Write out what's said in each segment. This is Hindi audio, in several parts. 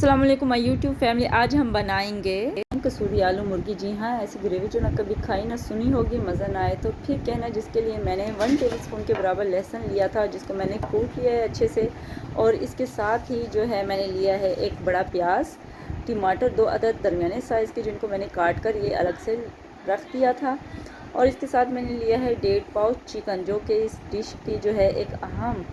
अस्सलाम वालेकुम माय यूट्यूब फैमिली। आज हम बनाएंगे कसूरी आलू मुर्गी। जी हाँ, ऐसी ग्रेवी जो ना कभी खाई ना सुनी होगी, मज़ा ना आए तो फिर कहना। जिसके लिए मैंने 1 टेबलस्पून के बराबर लहसुन लिया था, जिसको मैंने कूट लिया है अच्छे से। और इसके साथ ही जो है मैंने लिया है एक बड़ा प्याज, टमाटर 2 अदद दरमियाने साइज़ के, जिनको मैंने काट कर ये अलग से रख दिया था। और इसके साथ मैंने लिया है 1.5 पाउच चिकन, जो कि इस डिश की जो है एक अहम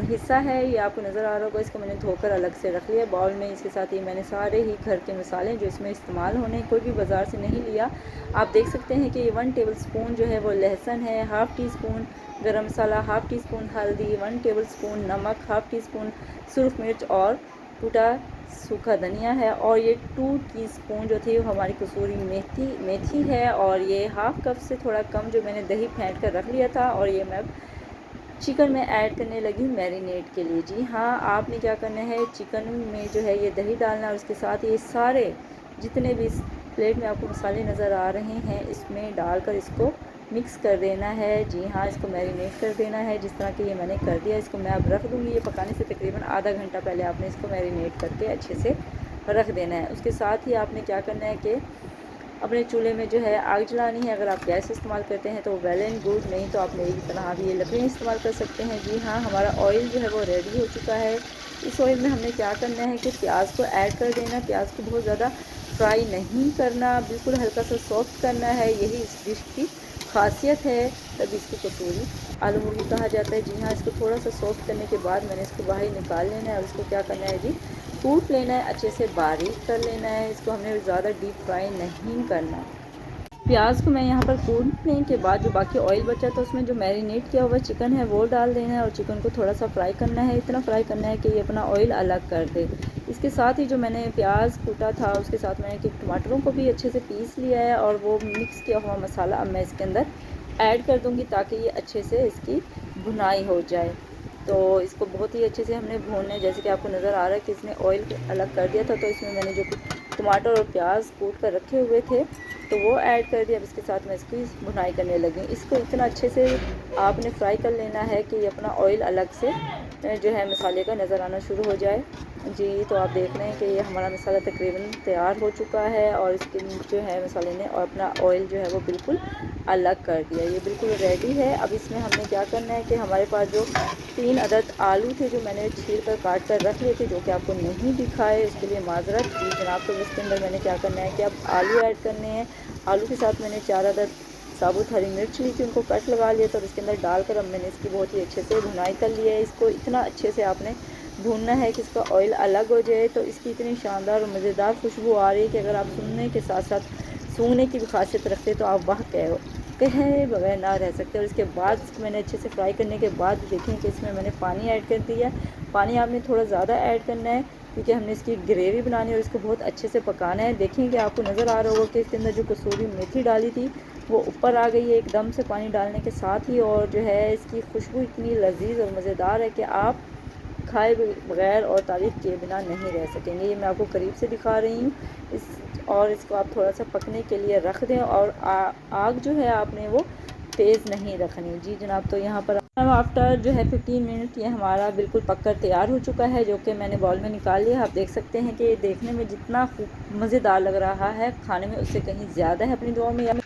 हिस्सा है। ये आपको नज़र आ रहा होगा। इसको मैंने धोकर अलग से रख लिया बाउल में। इसके साथ ही मैंने सारे ही घर के मसाले जो इसमें इस्तेमाल होने, कोई भी बाज़ार से नहीं लिया। आप देख सकते हैं कि ये 1 टेबलस्पून जो है वो लहसुन है, हाफ़ टी स्पून गरम मसाला, हाफ़ टी स्पून हल्दी, 1 टेबलस्पून नमक, हाफ़ टी स्पून सुरख मिर्च और टूटा सूखा धनिया है। और ये 2 टीस्पून जो थी वो हमारी कसूरी मेथी है। और ये हाफ़ कप से थोड़ा कम जो मैंने दही फेंट कर रख लिया था। और ये मैं चिकन में ऐड करने लगी मैरिनेट के लिए। जी हाँ, आपने क्या करना है, चिकन में जो है ये दही डालना है और उसके साथ ये सारे जितने भी इस प्लेट में आपको मसाले नज़र आ रहे हैं इसमें डालकर इसको मिक्स कर देना है। जी हाँ, इसको मैरिनेट कर देना है जिस तरह कि ये मैंने कर दिया। इसको मैं अब रख दूँगी। ये पकाने से तकरीबन आधा घंटा पहले आपने इसको मैरिनेट करके अच्छे से रख देना है। उसके साथ ही आपने क्या करना है कि अपने चूल्हे में जो है आग जलानी है। अगर आप गैस इस्तेमाल करते हैं तो वेल एंड गुड, नहीं तो आप मेरी तरह भी ये लकड़ियाँ इस्तेमाल कर सकते हैं। जी हाँ, हमारा ऑयल जो है वो रेडी हो चुका है। इस ऑयल में हमने क्या करना है कि प्याज को ऐड कर देना। प्याज को बहुत ज़्यादा फ्राई नहीं करना, बिल्कुल हल्का सा सॉफ्ट करना है। यही इस डिश की खासियत है, तभी इसको कसूरी आलू मुर्गी कहा जाता है। जी हाँ, इसको थोड़ा सा सॉफ्ट करने के बाद मैंने इसको बाहर निकाल लेना है। और इसको क्या करना है जी, कूट लेना है, अच्छे से बारीक कर लेना है। इसको हमने ज़्यादा डीप फ्राई नहीं करना। प्याज को मैं यहाँ पर कूटने के बाद जो बाकी ऑयल बचा था उसमें जो मैरिनेट किया हुआ चिकन है वो डाल देना है। और चिकन को थोड़ा सा फ्राई करना है, इतना फ्राई करना है कि ये अपना ऑयल अलग कर दे। इसके साथ ही जो मैंने प्याज कूटा था उसके साथ मैंने टमाटरों को भी अच्छे से पीस लिया है। और वो मिक्स किया हुआ मसाला अब मैं इसके अंदर ऐड कर दूँगी ताकि ये अच्छे से इसकी भुनाई हो जाए। तो इसको बहुत ही अच्छे से हमने भूनना है। जैसे कि आपको नज़र आ रहा है कि इसने ऑयल अलग कर दिया था, तो इसमें मैंने जो टमाटर और प्याज कूट कर रखे हुए थे तो वो ऐड कर दिया। अब इसके साथ मैं इसकी भुनाई करने लगी। इसको इतना अच्छे से आपने फ्राई कर लेना है कि ये अपना ऑयल अलग से जो है मसाले का नज़र आना शुरू हो जाए। जी, तो आप देख रहे हैं कि ये हमारा मसाला तकरीबन तैयार हो चुका है। और इसके जो है मसाले ने और अपना ऑयल जो है वो बिल्कुल अलग कर दिया। ये बिल्कुल रेडी है। अब इसमें हमने क्या करना है कि हमारे पास जो 3 अदद आलू थे जो मैंने छील कर काट कर रख लिए थे, जो कि आपको नहीं दिखाए, इसके लिए माजरत जी जनाब। तो इसके अंदर मैंने क्या करना है कि अब आलू ऐड करने हैं। आलू के साथ मैंने 4 अदद साबुत हरी मिर्च ली थी, उनको कट लगा लिया था। और इसके अंदर डालकर अब मैंने इसकी बहुत ही अच्छे से भुनाई कर ली है। इसको इतना अच्छे से आपने भूनना है कि इसका ऑयल अलग हो जाए। तो इसकी इतनी शानदार और मज़ेदार खुशबू आ रही है कि अगर आप सुनने के साथ साथ सूंघने की भी खासियत रखते तो आप वाह कहे बगैर ना रह सकते। और इसके बाद इसको मैंने अच्छे से फ्राई करने के बाद देखें कि इसमें मैंने पानी ऐड कर दिया। पानी आपने थोड़ा ज़्यादा ऐड करना है क्योंकि हमने इसकी ग्रेवी बनानी है और इसको बहुत अच्छे से पकाना है। देखें कि आपको नज़र आ रहा होगा कि इसके अंदर जो कसूरी मेथी डाली थी वो ऊपर आ गई है एकदम से पानी डालने के साथ ही। और जो है इसकी खुशबू इतनी लजीज और मज़ेदार है कि आप खाए बगैर और तारीफ़ किए बिना नहीं रह सकेंगे। ये मैं आपको करीब से दिखा रही हूँ। और इसको आप थोड़ा सा पकने के लिए रख दें। और आग जो है आपने वो तेज़ नहीं रखनी। जी जनाब, तो यहाँ पर आफ्टर जो है 15 मिनट ये हमारा बिल्कुल पककर तैयार हो चुका है, जो कि मैंने बाउल में निकाल लिया। आप देख सकते हैं कि ये देखने में जितना मज़ेदार लग रहा है, खाने में उससे कहीं ज़्यादा है। अपनी दुआओं में